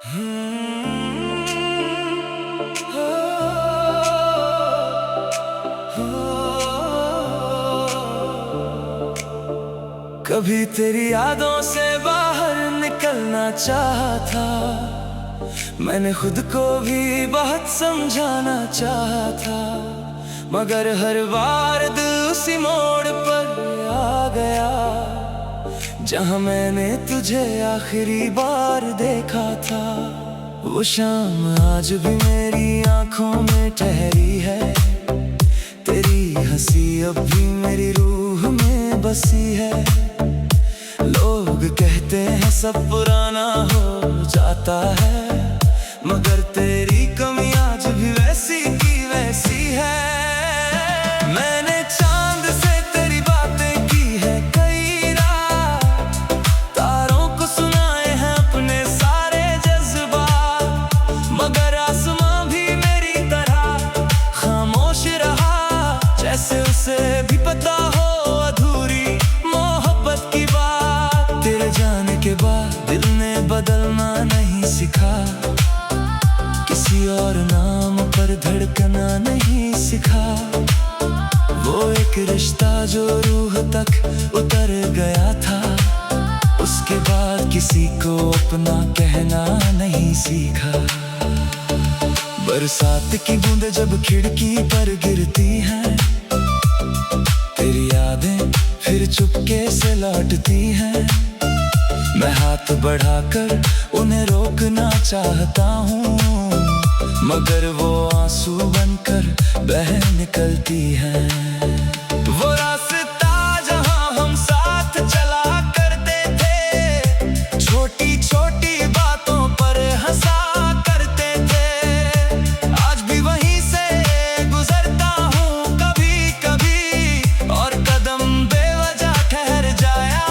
कभी तेरी यादों से बाहर निकलना चाहा था, मैंने खुद को भी बहुत समझाना चाहा था, मगर हर बार दिल उसी मोड़ पर आ गया जहां मैंने तुझे आखिरी बार देखा था। वो शाम आज भी मेरी आंखों में ठहरी है, तेरी हंसी अब भी मेरी रूह में बसी है। लोग कहते हैं सब पुराना हो जाता है, मगर तेरी कमी आज भी वैसी की वैसी है। मैंने चांद से तेरी बातें की है कई रात, तारों को सुनाए हैं अपने सारे जज्बात, मगर आसमां भी मेरी तरह खामोश रहा, जैसे उसे भी पता हो अधूरी मोहब्बत की बात। तेरे जाने के बाद दिल ने बदलना नहीं सीखा, किसी और नाम पर धड़कना नहीं सीखा। वो एक रिश्ता जो रूह तक उतर गया था, उसके बाद किसी को अपना कहना नहीं सीखा। बरसात की बूंदें जब खिड़की पर गिरती हैं, तेरी यादें फिर चुपके से लौटती हैं। मैं हाथ बढ़ाकर उन्हें रोकना चाहता हूँ, मगर वो आंसू बनकर बह निकलती हैं। वो रास्ता जहाँ हम साथ चला करते थे, छोटी छोटी बातों पर हंसा करते थे, आज भी वहीं से गुजरता हूँ कभी कभी, और कदम बेवजह ठहर जाया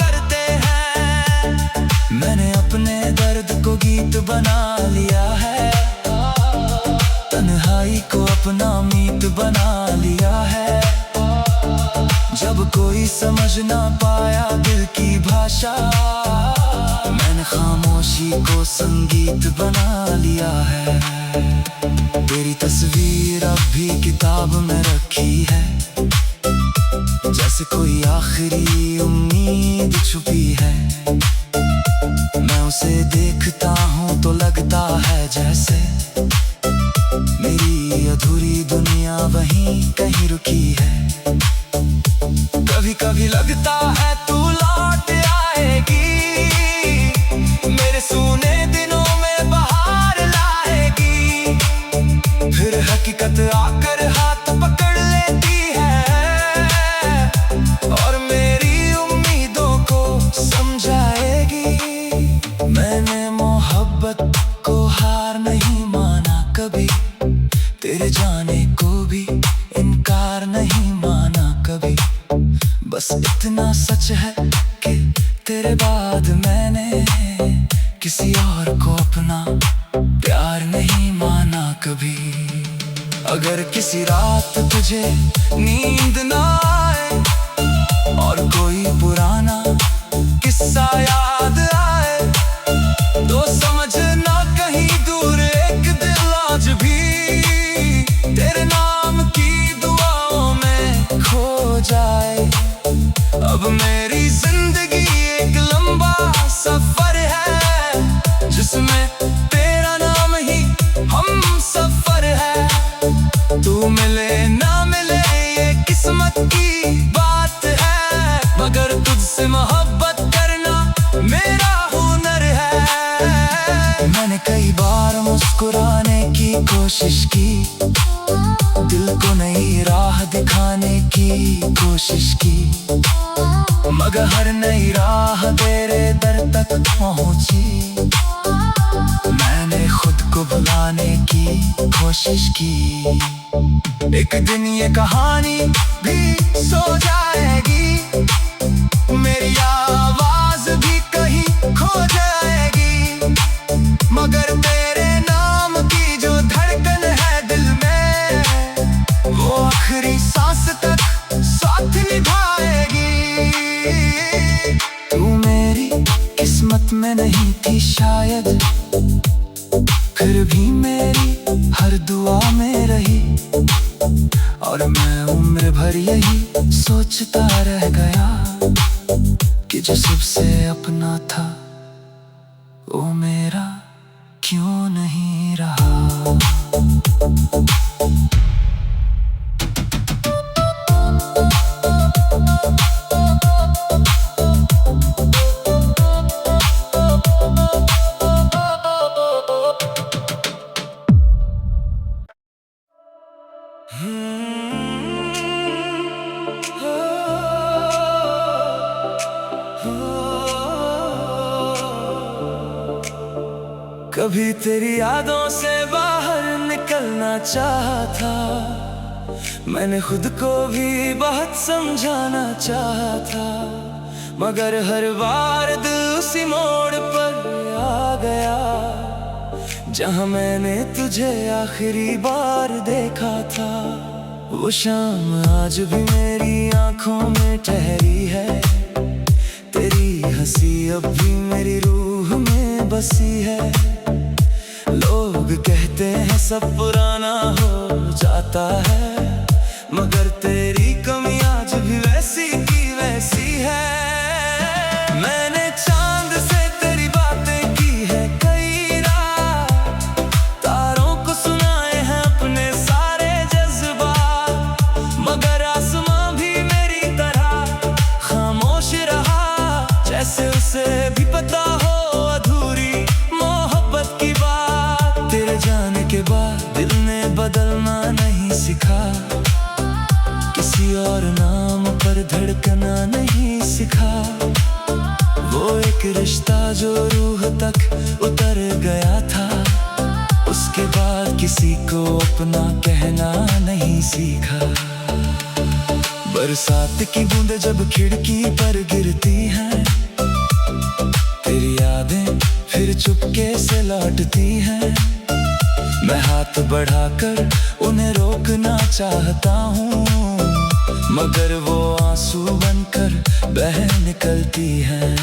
करते हैं। मैंने अपने दर्द को गीत बना लिया है, तन्हाई को अपना मीत बना लिया है। जब कोई समझ ना पाया दिल की भाषा, मैंने खामोशी को संगीत बना लिया है। तेरी तस्वीर अब भी किताब में रखी है, जैसे कोई आखिरी उम्मीद छुपी है। मैं उसे देखता हूँ तो लगता है जैसे मेरी अधूरी दुनिया वहीं कहीं रुकी है। कभी कभी लगता है तू लौट आएगी, मेरे सूने दिनों में बहार लाएगी, फिर हकीकत आकर हाथ पकड़ लेती है, और मेरी उम्मीदों को समझाएगी। मैंने मोहब्बत को हार नहीं माना कभी, तेरे जाने को भी इनकार नहीं माना कभी। बस इतना सच है कि तेरे बाद मैंने किसी और को अपना प्यार नहीं माना कभी। अगर किसी रात तुझे नींद ना आए और कोई पुराना किस्सा याद आए, तो समझना कहीं दूर एक दिल आज भी तेरे नाम की दुआओं में खो जाए। अब मेरी जिंदगी एक लंबा सफर है, जिसमें तेरा नाम ही हम सफर है। तू मिले ना मिले ये किस्मत की बात है, मगर तुझसे मोहब्बत करना मेरा हुनर है। मैंने कई बार मुस्कुराने की कोशिश की, दिल को नई राह दिखाने की कोशिश की, मगर हर नई राह तेरे दर तक पहुंची। मैंने खुद को भुलाने की कोशिश की। एक दिन ये कहानी भी सो जाएगी, मेरी आवाज भी कहीं खो जाएगी, मगर तेरे नाम की जो धड़कन है दिल में, वो आखिरी सांस तक साथ निभाएगी। तू मेरी किस्मत में नहीं नहीं थी शायद, फिर भी मेरी हर दुआ में रही। और मैं उम्र भर यही सोचता रह गया कि जो सबसे अपना था वो मेरा क्यों नहीं रहा। कभी तेरी यादों से बाहर निकलना चाहा था, मैंने खुद को भी बहुत समझाना चाहा था, मगर हर बार दिल उसी मोड़ पर आ गया जहां मैंने तुझे आखिरी बार देखा था। वो शाम आज भी मेरी आंखों में ठहरी है, तेरी हंसी अब भी मेरी रूह में बसी है। लोग कहते हैं सब पुराना हो जाता है, मगर तेरी कमी आज भी वैसी की वैसी है। मैंने चांद से तेरी बातें की है कई रात, तारों को सुनाए हैं अपने सारे जज्बात, मगर आसमां भी मेरी तरह खामोश रहा, जैसे उसे भी पता हो अधूरी मोहब्बत की बात। तेरे जाने के बाद दिल ने बदलना नहीं सीखा, किसी और नाम पर धड़कना नहीं सीखा। वो एक रिश्ता जो रूह तक उतर गया था, उसके बाद किसी को अपना कहना नहीं सीखा। बरसात की बूंदें जब खिड़की पर गिरती हैं, तेरी यादें फिर चुपके से लौटती हैं। मैं हाथ बढ़ाकर उन्हें रोकना चाहता हूँ, मगर वो आंसू बनकर बह निकलती हैं।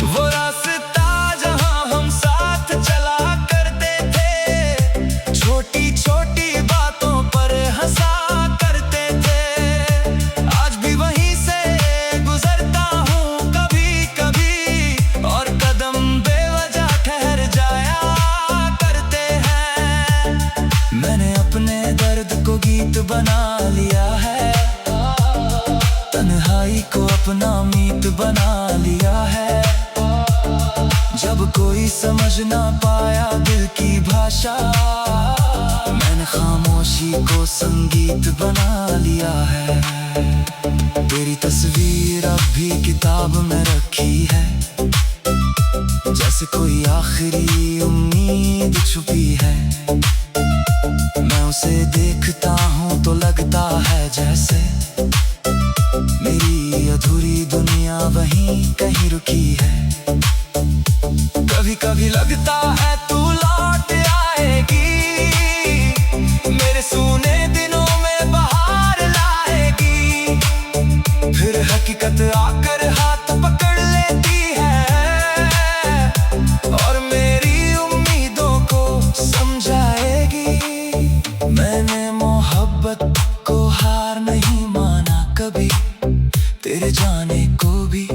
वो रास्ता जहाँ हम साथ चला करते थे, छोटी छोटी बातों पर हंसा करते थे, आज भी वहीं से गुजरता हूँ कभी कभी, और कदम बेवजह ठहर जाया करते हैं। मैंने अपने दर्द को गीत बना लिया है, तन्हाई को अपना मीत बना लिया है। जब कोई समझ ना पाया दिल की भाषा, मैंने खामोशी को संगीत बना लिया है। तेरी तस्वीर अब भी किताब में रखी है, जैसे कोई आखिरी उम्मीद छुपी है। मैं उसे देखता हूँ तो लगता है जैसे मेरी अधूरी दुनिया वहीं कहीं रुकी है। कभी कभी लगता है तू लौट आएगी, मेरे सूने दिनों में बहार लाएगी, फिर हकीकत आकर हाथ पकड़ लेती है, और मेरी उम्मीदों को समझाएगी। मैंने मोहब्बत को हार नहीं माना कभी, तेरे जाने को भी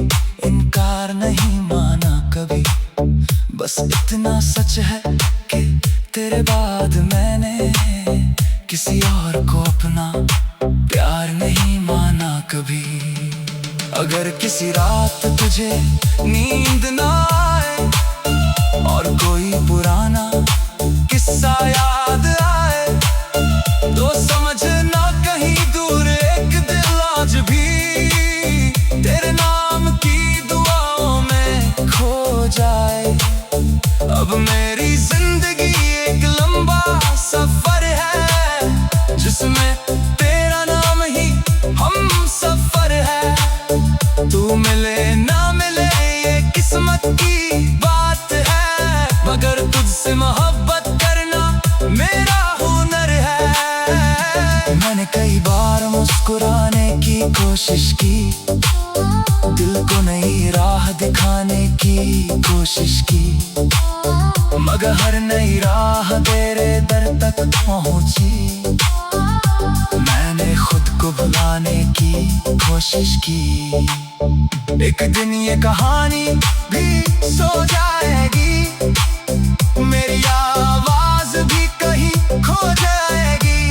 इनकार नहीं माना कभी। बस इतना सच है कि तेरे बाद मैंने किसी और को अपना प्यार नहीं माना कभी। अगर किसी रात तुझे नींद ना आए और कोई पुराना किस्सा याद आए, तो समझना कहीं दूर एक दिल आज भी तेरे नाम की दुआओं में खो जाए। अब मेरी जिंदगी एक लंबा सफर है, जिसमें तेरा नाम ही हम सफर है। तू मिले ना मिले ये किस्मत की बात है, मगर तुझसे मोहब्बत करना मेरा हुनर है। मैंने कई बार मुस्कुराने की कोशिश की, दिल को नई राह दिखाने की कोशिश की, मगर हर नई राह तेरे दर तक पहुंची। मैंने खुद को भुलाने की कोशिश की। एक दिन ये कहानी भी सो जाएगी, मेरी आवाज भी कहीं खो जाएगी,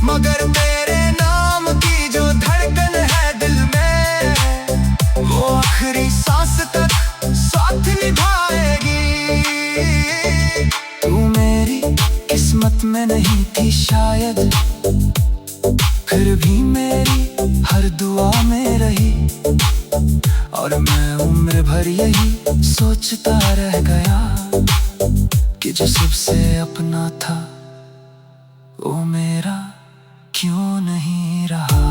मगर तेरे नाम की जो धड़कन है दिल में, वो आखिरी सांस तक साथ निभाएगी। तू मेरी किस्मत में नहीं थी शायद, फिर भी मेरी हर दुआ में रही, और मैं उम्र भर यही सोचता रह गया कि जो सबसे अपना था वो मेरा क्यों नहीं रहा।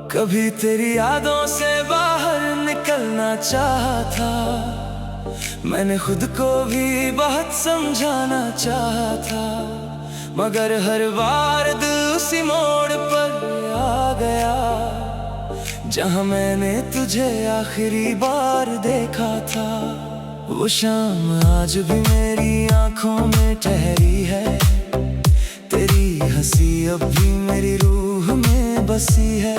कभी तेरी यादों से बाहर निकलना चाहा था, मैंने खुद को भी बहुत समझाना चाहा था, मगर हर बार दिल उसी मोड़ पर आ गया जहां मैंने तुझे आखिरी बार देखा था। वो शाम आज भी मेरी आंखों में ठहरी है, तेरी हंसी अब भी मेरी रूह में बसी है।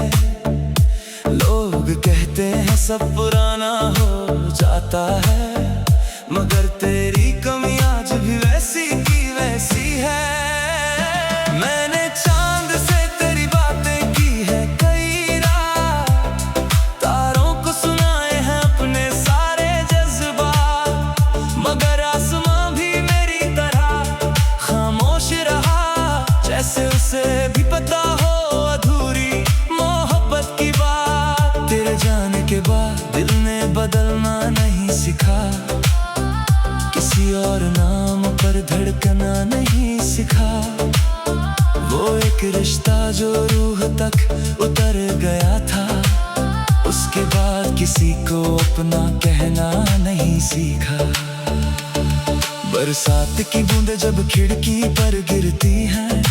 लोग कहते हैं सब पुराना हो जाता है, मगर तेरी कमी आज भी वैसी की वैसी है। मैंने चांद से तेरी बातें की है कई रात, तारों को सुनाए हैं अपने सारे जज्बात, मगर आसमां भी मेरी तरह खामोश रहा, जैसे उसे भी पता हो अधूरी मोहब्बत की बात। तेरे जाने के बाद दिल ने बदलना नहीं सीखा, किसी और नाम पर धड़कना नहीं सीखा। वो एक रिश्ता जो रूह तक उतर गया था, उसके बाद किसी को अपना कहना नहीं सीखा। बरसात की बूंदें जब खिड़की पर गिरती हैं,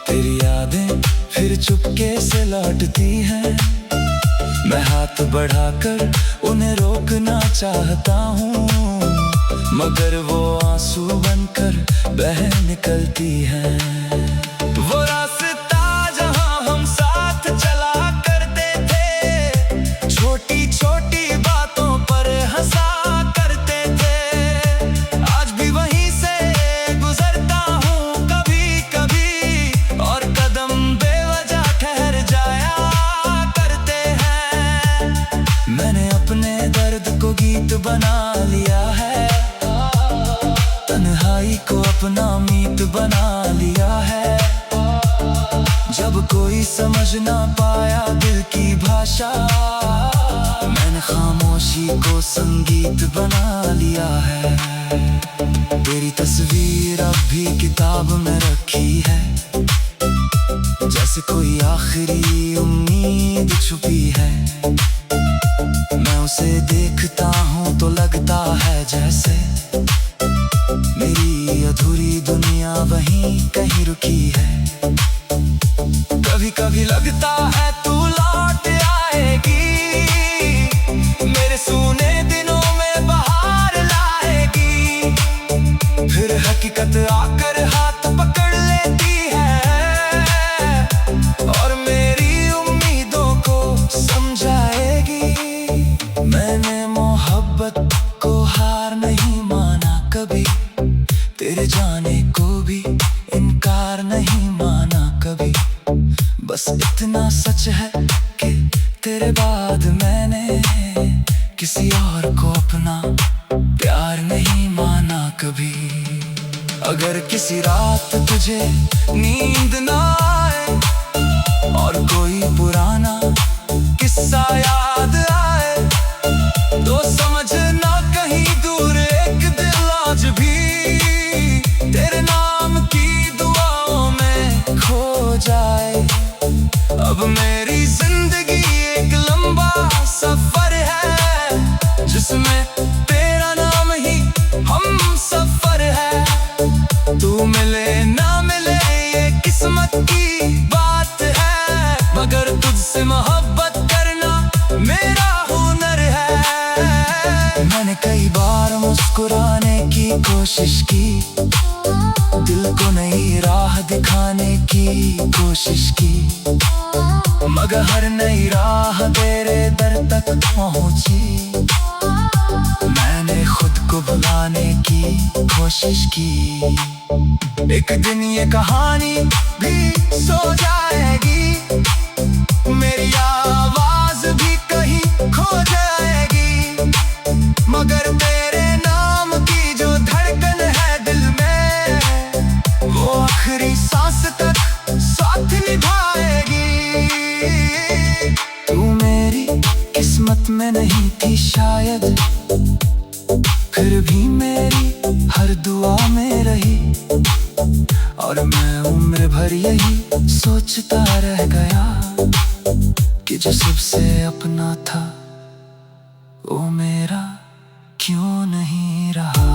तेरी यादें फिर चुपके से लौटती हैं। मैं हाथ बढ़ाकर उन्हें रोकना चाहता हूँ, मगर वो आंसू बनकर बह निकलती हैं। वो रास्ता जहाँ हम साथ चला करते थे, छोटी छोटी बातों पर हंसा करते थे, आज भी वहीं से गुजरता हूँ कभी कभी, और कदम बेवजह ठहर जाया करते हैं। मैंने अपने दर्द को गीत बना लिया है, तन्हाई को अपना मीत बना लिया है। जब कोई समझ ना पाया दिल की भाषा, मैंने खामोशी को संगीत बना लिया है। तेरी तस्वीर अब भी किताब में रखी है, जैसे कोई आखिरी उम्मीद छुपी है। मैं उसे देखता हूँ तो लगता है जैसे मेरी अधूरी दुनिया वहीं कहीं रुकी है। कभी कभी लगता है तू लौट आएगी, मेरे सूने दिनों में बहार लाएगी, फिर हकीकत आकर हाथ पकड़ लेती है, और मेरी उम्मीदों को समझाएगी। मैंने मोहब्बत को हार नहीं माना कभी, तेरे जाने को भी इनकार नहीं माना कभी। बस इतना सच है कि तेरे बाद मैंने किसी और को अपना प्यार नहीं माना कभी। अगर किसी रात तुझे नींद ना आए और कोई पुराना किस्सा याद आए, तो समझ की दुआओं में खो जाए। अब मेरी जिंदगी एक लंबा सफर है, जिसमें तेरा नाम ही हम सफर है। तू मिले ना मिले ये किस्मत की बात है, मगर तुझसे मोहब्बत करना मेरा हुनर है। मैंने कई बार मुस्कुराने की कोशिश की, दिल को नई राह दिखाने की कोशिश की, मगर हर नई राह तेरे दर तक पहुंची। मैंने खुद को भुलाने की कोशिश की। एक दिन ये कहानी भी सो जाएगी, मेरी आवाज भी कहीं खो जाएगी, मगर तेरे नाम की जो धड़कन है दिल में, वो आखिरी सांस तक साथ निभाएगी। तू मेरी किस्मत में नहीं थी शायद, फिर भी मेरी हर दुआ में रही, और मैं उम्र भर यही सोचता रह गया कि जो सबसे अपना था वो मेरा क्यों नहीं रहा।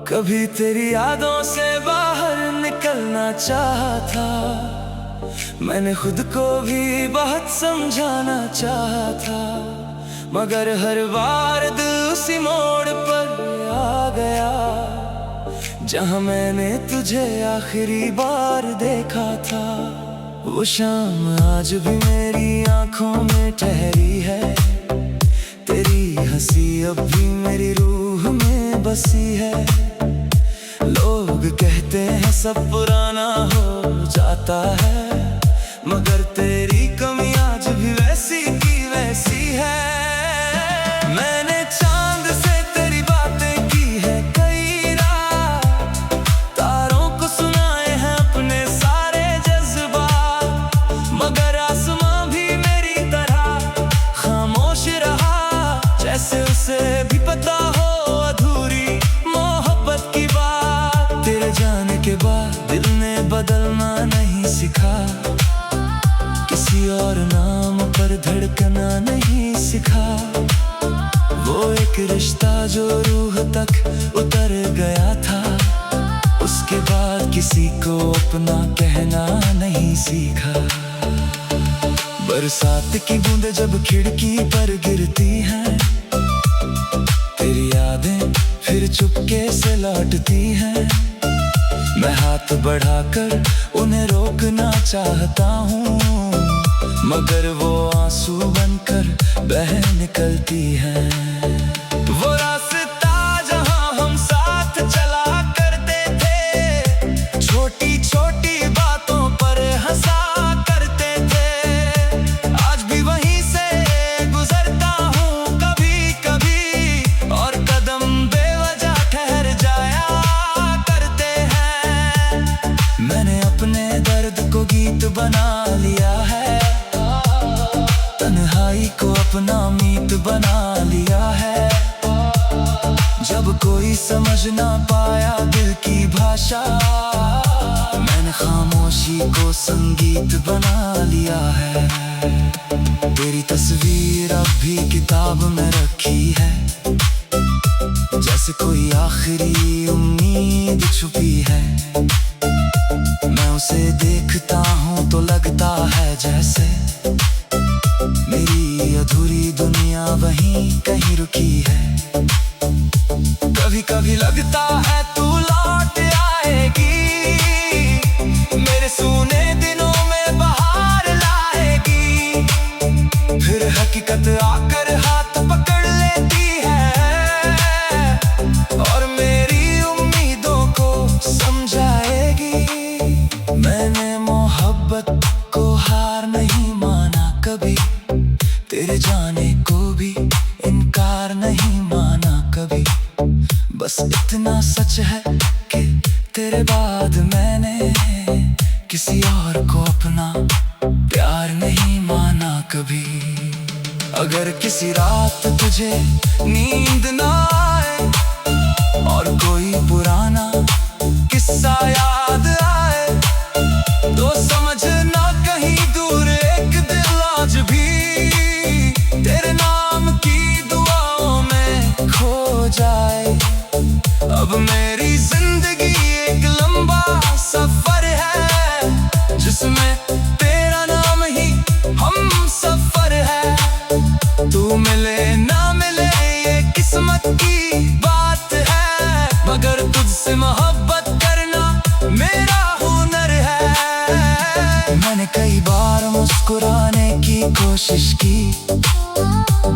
कभी तेरी यादों से बाहर निकलना चाहा था, मैंने खुद को भी बहुत समझाना चाहा था, मगर हर बार दिल उसी मोड़ पर आ गया जहां मैंने तुझे आखिरी बार देखा था। वो शाम आज भी मेरी आंखों में ठहरी है, तेरी हंसी अब भी मेरी रूह में बसी है। लोग कहते हैं सब पुराना हो जाता है, मगर तेरी कमी आज भी वैसी की वैसी है। मैंने चांद से तेरी बातें की है कई रात, तारों को सुनाए हैं अपने सारे जज्बात, मगर आसमां भी मेरी तरह खामोश रहा, जैसे उसे भी पता हो अधूरी मोहब्बत की बात। तेरे जाने के बाद दिल ने बदलना नहीं सीखा, किसी और नाम पर धड़कना नहीं सीखा। वो एक रिश्ता जो रूह तक उतर गया था, उसके बाद किसी को अपना कहना नहीं सीखा। बरसात की बूंदें जब खिड़की पर गिरती हैं, तेरी यादें फिर चुपके से लौटती हैं। मैं हाथ बढ़ाकर उन्हें रोकना चाहता हूँ, मगर वो आंसू बनकर बह निकलती हैं। वो रास्ता जहाँ हम साथ चला करते थे, छोटी छोटी बातों पर हंसा करते थे, आज भी वहीं से गुजरता हूँ कभी कभी, और कदम बेवजह ठहर जाया करते हैं। मैंने अपने दर्द को गीत बना लिया है, तन्हाई को अपना मीत बना लिया है। जब कोई समझ ना पाया दिल की भाषा, मैंने खामोशी को संगीत बना लिया है। तेरी तस्वीर अब भी किताब में रखी है, जैसे कोई आखिरी उम्मीद छुपी है। मैं उसे देखता हूँ तो लगता है जैसे मेरी अधूरी दुनिया वहीं कहीं रुकी है। कभी कभी लगता है तू लौट आएगी, मेरे सूने दिनों में बहार लाएगी, फिर हकीकत आकर हाथ पकड़ लेती है, और मेरी उम्मीदों को समझाएगी। मैंने मोहब्बत मोहब्बत को हार नहीं माना कभी, तेरे जाने को भी इनकार नहीं माना कभी। बस इतना सच है कि तेरे बाद मैंने किसी और को अपना प्यार नहीं माना कभी। अगर किसी रात तुझे नींद ना आए और कोई पुराना किस्सा याद आए, तो समझना कहीं दूर एक दिल आज भी तेरे नाम की दुआओं में खो जाए। अब मेरी जिंदगी एक लंबा सफर है, जिसमें तेरा नाम ही हम सफर है। तू मिले ना मिले ये किस्मत की बात है, मगर तुझसे मोहब्बत करना मेरा हुनर है। मैंने कई बार मुस्कुराने की कोशिश की,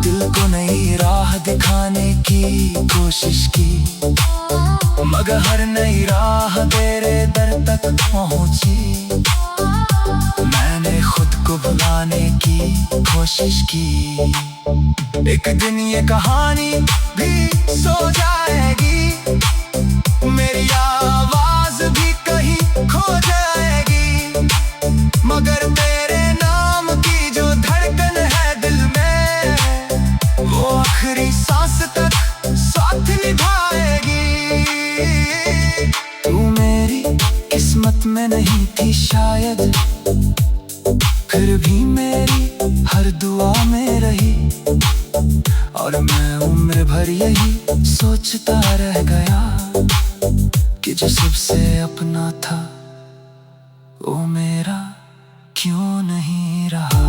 दिल को नई राह दिखाने की कोशिश की, मगर हर नई राह तेरे दर तक पहुंची। मैंने खुद को भुलाने की कोशिश की। एक दिन ये कहानी भी सो जाएगी, मेरी आवाज भी कहीं खो जाएगी, मगर तेरे नाम की जो धड़कन है दिल में, वो आखिरी सांस तक साथ निभाएगी। तू मेरी किस्मत में नहीं थी शायद, फिर भी मेरी हर दुआ में रही, और मैं उम्र भर यही सोचता रह गया कि जो सबसे अपना था वो मेरा क्यों नहीं रहा।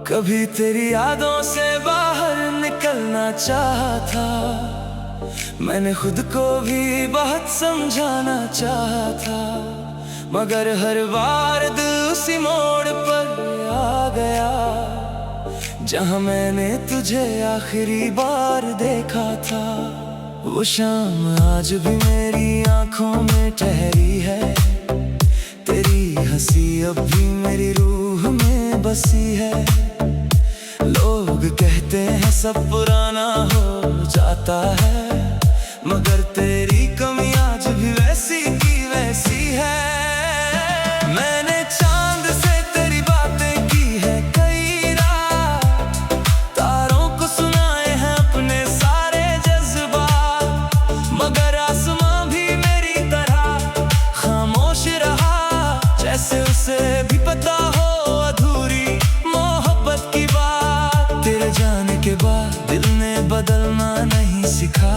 कभी तेरी यादों से बाहर निकलना चाहा था, मैंने खुद को भी बहुत समझाना चाहा था, मगर हर बार दिल उसी मोड़ पर आ गया जहां मैंने तुझे आखिरी बार देखा था। वो शाम आज भी मेरी आंखों में ठहरी है, तेरी हंसी अब भी मेरी रूह में बसी है। लोग कहते हैं सब पुराना हो जाता है, मगर तेरी कमी आज भी वैसी की वैसी है। मैंने चांद से तेरी बातें की है कई रात, तारों को सुनाए हैं अपने सारे जज्बात, मगर आसमां भी मेरी तरह खामोश रहा, जैसे उसे भी पता हो अधूरी मोहब्बत की बात। तेरे जाने के बाद दिल ने बदलना नहीं सीखा,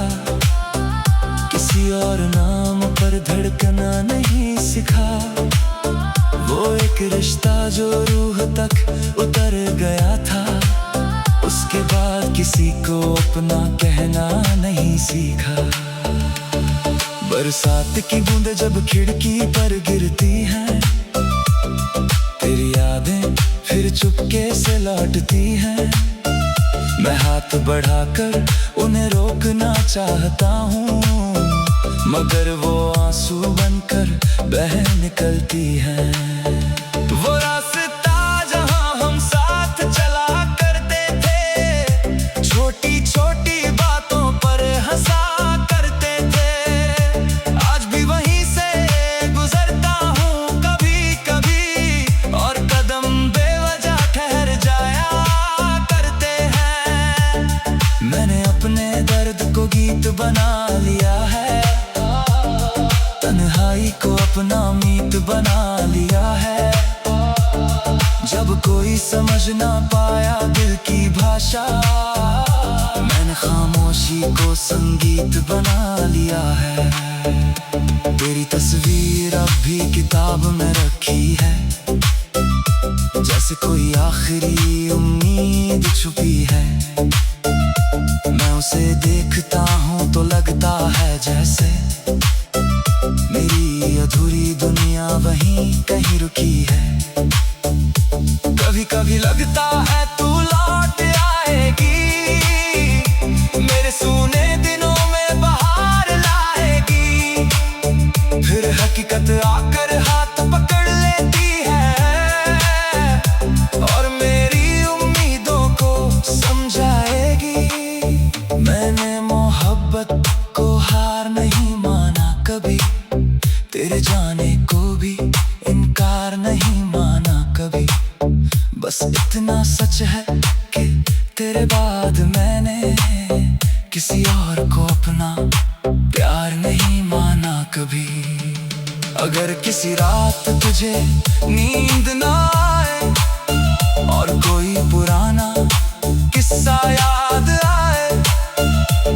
किसी और नाम पर धड़कना नहीं सीखा। वो एक रिश्ता जो रूह तक उतर गया था, उसके बाद किसी को अपना कहना नहीं सीखा। बरसात की बूंदें जब खिड़की पर गिरती हैं, तेरी यादें फिर चुपके से लौटती हैं। मैं हाथ बढ़ाकर उन्हें रोकना चाहता हूँ, मगर वो आंसू बनकर बह निकलती हैं। वो रास्ता जहाँ हम साथ चला करते थे, छोटी छोटी बातों पर हंसा करते थे, आज भी वहीं से गुजरता हूँ कभी कभी, और कदम बेवजह ठहर जाया करते हैं। मैंने अपने दर्द को गीत बना लिया है, तन्हाई को अपना मीत बना लिया है। जब कोई समझ ना पाया दिल की भाषा, मैंने खामोशी को संगीत बना लिया है। तेरी तस्वीर अब भी किताब में रखी है, जैसे कोई आखिरी उम्मीद छुपी है। मैं उसे देखता हूँ तो लगता है जैसे मेरी अधूरी दुनिया वहीं कहीं रुकी है। कभी कभी लगता है तू लौट आएगी, मेरे सूने दिनों में बहार लाएगी। फिर हकीकत आकर हाथ पकड़ लेती है और मेरी उम्मीदों को समझाएगी। मैंने मोहब्बत को हार नहीं माना कभी, तेरे जाने को भी इनकार नहीं माना कभी। बस इतना सच है कि तेरे बाद मैंने किसी और को अपना प्यार नहीं माना कभी। अगर किसी रात तुझे नींद ना आए और कोई पुराना किस्सा याद आए,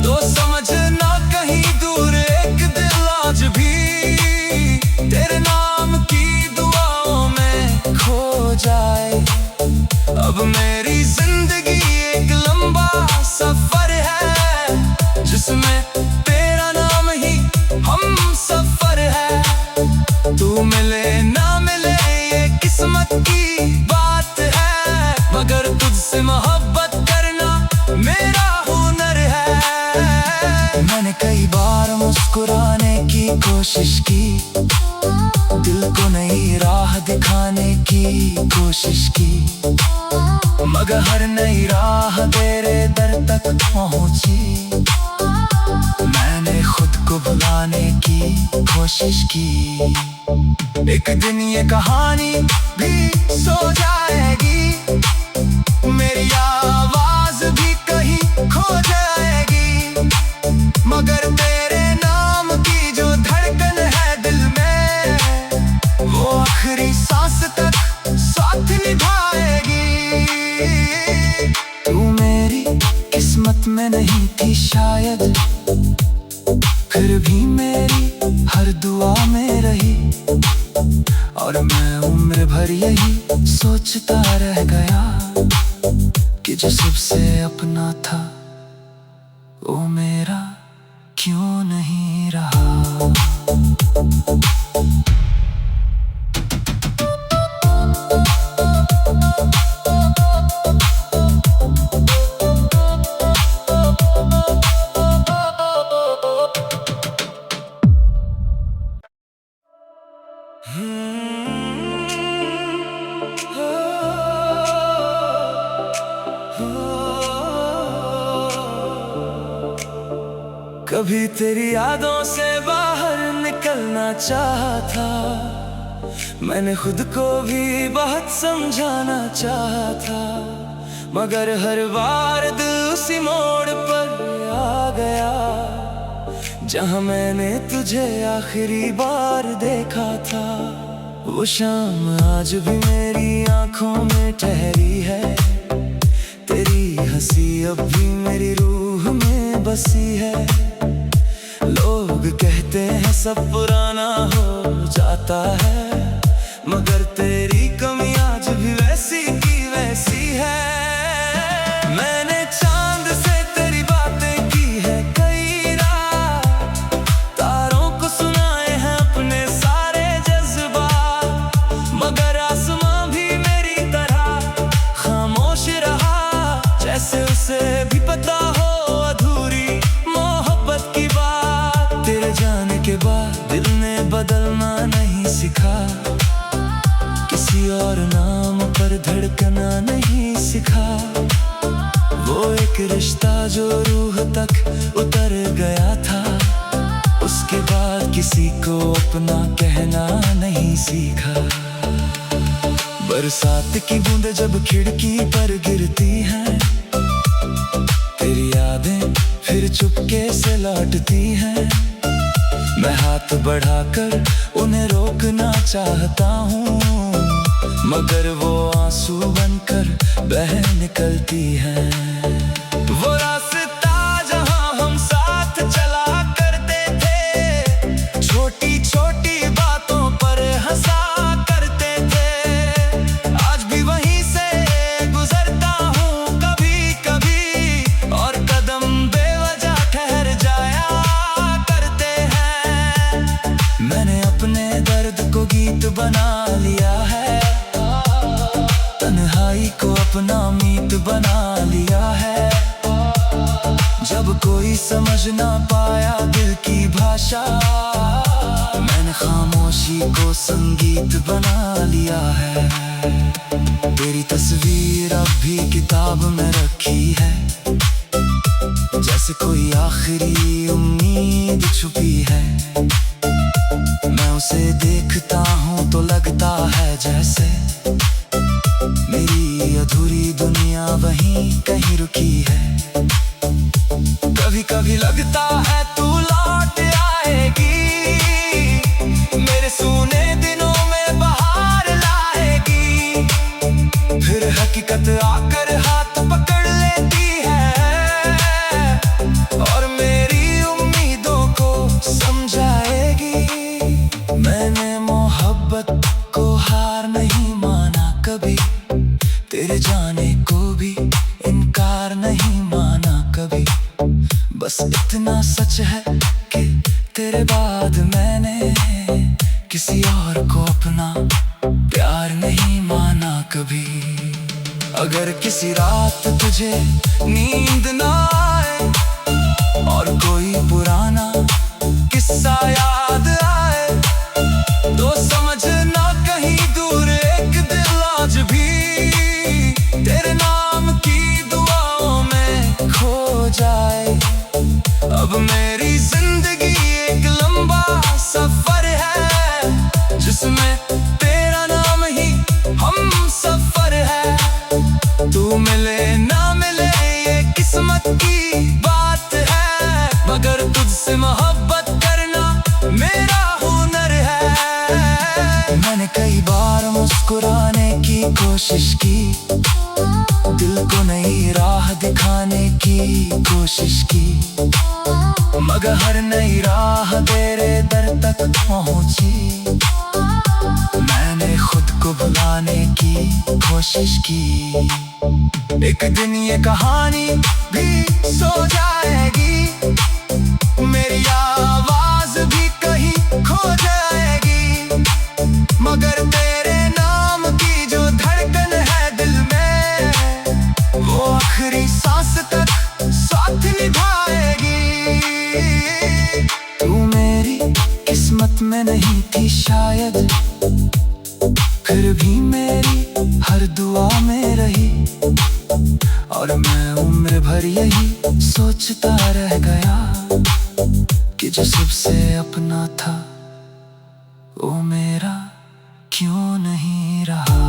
तो समझना कहीं दूर एक दिल आज भी तेरे नाम की दुआओं में खो जाए। अब मेरी जिंदगी एक लंबा सफर है, जिसमें तेरा नाम ही हम सफर है। तू मिले ना मिले ये किस्मत की बात है, मगर तुझसे मोहब्बत करना मेरा हुनर है। मैंने कई बार मुस्कुराने की कोशिश की, दिल को नई राह दिखाने की कोशिश की, मगर हर नई राह तेरे दर तक पहुंची। मैंने खुद को भुलाने की कोशिश की। एक दिन ये कहानी भी सो जाएगी, मेरी आवाज भी कहीं खो जाएगी, मगर तेरे नाम की जो धड़कन है दिल में, वो आखिरी सांस तक साथ निभाएगी। तू मेरी किस्मत में नहीं थी शायद, फिर भी मेरी हर दुआ में रही, और मैं उम्र भर यही सोचता रह गया कि जो सबसे अपना था वो मेरा क्यों नहीं रहा। कभी तेरी यादों से बाहर निकलना चाहा था, मैंने खुद को भी बहुत समझाना चाहा था, मगर हर बार दिल उसी मोड़ पर आ गया जहां मैंने तुझे आखिरी बार देखा था। वो शाम आज भी मेरी आंखों में ठहरी है, तेरी हंसी अब भी मेरी रूह में बसी है। लोग कहते हैं सब पुराना हो जाता है, मगर तेरी कमी आज भी वैसी की वैसी है। मैंने चांद से तेरी बातें की है कई रात, तारों को सुनाए हैं अपने सारे जज्बात, मगर आसमां भी मेरी तरह खामोश रहा, जैसे उसे भी पता हो अधूरी मोहब्बत की बात। तेरे जाने के बाद दिल ने बदलना नहीं सीखा, किसी और नाम पर धड़कना नहीं सीखा। वो एक रिश्ता जो रूह तक उतर गया था, उसके बाद किसी को अपना कहना नहीं सीखा। बरसात की बूंदें जब खिड़की पर गिरती हैं, तेरी यादें फिर चुपके से लौटती हैं। मैं हाथ बढ़ाकर उन्हें रोकना चाहता हूँ, मगर वो आंसू बनकर बह निकलती हैं। वो रास्ता जहाँ हम साथ चला करते थे, छोटी छोटी बातों पर हंसा करते थे, आज भी वही तन्हाई को अपना मीत बना लिया है। जब कोई समझ ना पाया दिल की भाषा, मैंने खामोशी को संगीत बना लिया है। तेरी तस्वीर अब भी किताब में रखी है, जैसे कोई आखिरी उम्मीद छुपी है। मैं उसे देखता हूँ तो लगता है जैसे मेरी अधूरी दुनिया वहीं कहीं रुकी है। कभी कभी लगता है तू लौट आएगी, मेरे सूने दिनों में बहार लाएगी। फिर हकीकत आकर हाथ पकड़ लेती है और मेरी उम्मीदों को समझाएगी। मैंने मोहब्बत को हार नहीं माना कभी, तेरे जाने को भी इनकार नहीं माना कभी। बस इतना सच है कि तेरे बाद मैंने किसी और को अपना प्यार नहीं माना कभी। अगर किसी रात तुझे नींद ना आए और कोई पुराना किस्सा याद आए, तो समझना कहीं दूर एक दिल आज भी तेरे नाम की दुआओं में खो जाए। अब मेरी जिंदगी एक लंबा सफर है, जिसमें तेरा नाम ही हम सफर है। तू मिले ना मिले ये किस्मत की बात है, मगर तुझसे मोहब्बत करना मेरा हुनर है। मैंने कई बार मुस्कुराने की कोशिश की, दिल को नई राह दिखाने की कोशिश की, मगर हर नई राह तेरे दर तक पहुंची। मैंने खुद को भुलाने की कोशिश की। एक दिन ये कहानी भी सो जाएगी, मेरी आवाज भी कहीं खो जाएगी, मगर तेरे नाम की जो धड़कन है दिल में, वो आखिरी सांस तक साथ निभाएगी। तू मेरी किस्मत में नहीं थी शायद, फिर भी मेरी हर दुआ में रही। और मैं उम्र भर यही सोचता रह गया कि जो सबसे अपना था वो मेरा क्यों नहीं रहा।